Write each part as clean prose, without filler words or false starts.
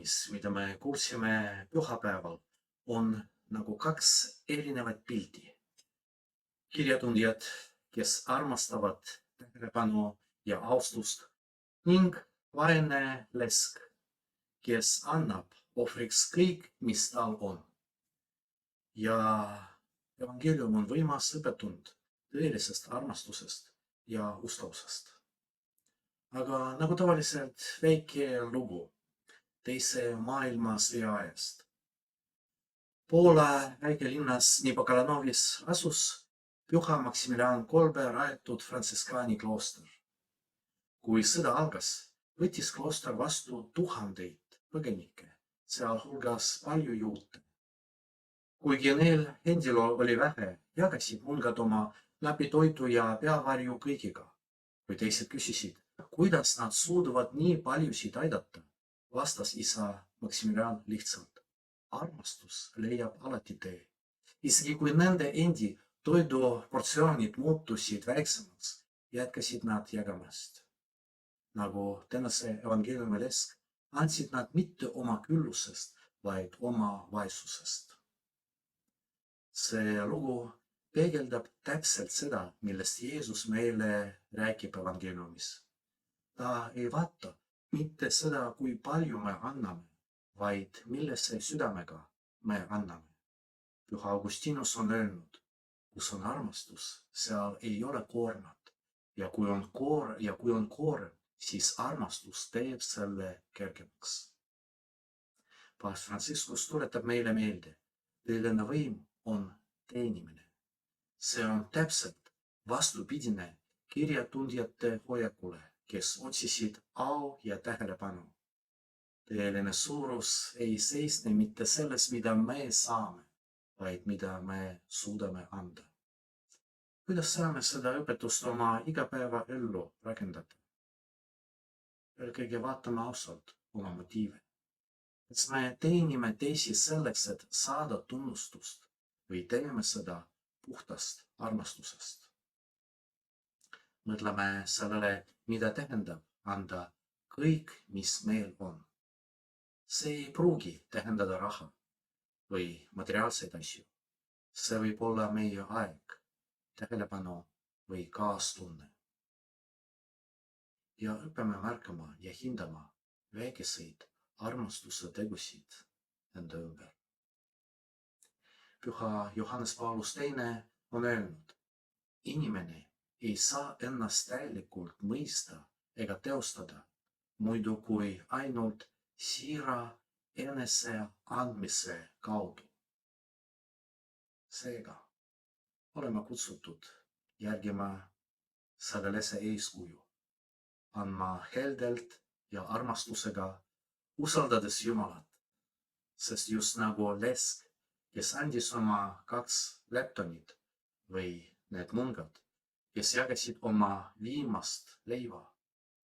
evangeeliumis, mida me kuulsime pühapäeval, on nagu kaks erinevat pildi. Kirjatundjad, kes armastavad tähelepanu ja austust ning vaene lesk, kes annab ohvriks kõik, mis tal on. Ja evangeelium on võimas õpetund tõelisest armastusest ja ustavusest. Aga nagu tavaliselt väike lugu teise maailmasõja ajast. Poola väikelinnas Nipokalanovis asus Püha Maximilian Kolbe rajatud frantsiskaani klooster. Kui sõda algas, võttis klooster vastu tuhandeid põgenikke, sealhulgas palju juute. Kuigi neil endil oli vähe, jagasid mungad oma läbi toidu ja peavarju kõigiga. Kui teised küsisid, kuidas nad suudavad nii paljusid aidata, vastas isa Maximilian lihtsalt. Armastus leiab alati tee. Isegi kui nende endi toiduportsioonid muutusid väiksemaks, jätkasid nad jagamast. Nagu tänase evangeeliumi lesk, andsid nad mitte oma küllusest, vaid oma vaesusest. See lugu peegeldab täpselt seda, millest Jeesus meile räägib evangeeliumis. Ta ei vaata mitte seda, kui palju me anname, vaid millesse südamega me anname. Püha Augustinus on öelnud, kus on armastus, seal ei ole koormat. Ja kui on koorem, siis armastus teeb selle kergemaks. Paavst Franciscus tuletab meile meelde, tõeline võim on teenimine. See on täpselt vastupidine kirjatundjate hoiakule, kes otsisid au ja tähelepanu. Tõeline suurus ei seisne mitte selles, mida me saame, vaid mida me suudame anda. Kuidas saame seda õpetust oma igapäevaellu rakendada? Eelkõige vaatame ausalt oma motiive. Kas me teenime teisi selleks, et saada tunnustust või teeme seda puhtast armastusest? Mõtleme sellele, mida tähendab anda kõik, mis meil on. See ei pruugi tähendada raha või materiaalseid asju. See võib olla meie aeg, tähelepanu või kaastunne. Ja õpime märkama ja hindama väikeseid armastuse tegusid enda ümber. Püha Johannes Paulus II on öelnud, inimene ei saa ennast täielikult mõista ega teostada muidu kui ainult siira enese andmise kaudu. Seega oleme kutsutud järgima sagedase eeskuju, andma heldelt ja armastusega, usaldades Jumalat, sest just nagu lesk, kes andis oma 2 leptonit või need mungad, kes jagasid oma viimast leiva,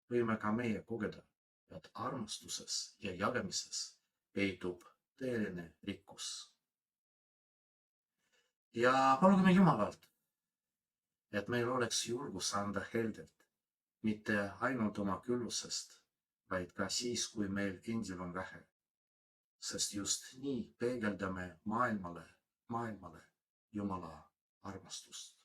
võime ka meie kogeda, et armastuses ja jagamises peitub tõeline rikkus. Ja palugeme Jumalalt, et meil oleks julgus anda heldelt, mitte ainult oma küllusest, vaid ka siis, kui meil endil on vähe. Sest just nii peegeldame maailmale Jumala armastust.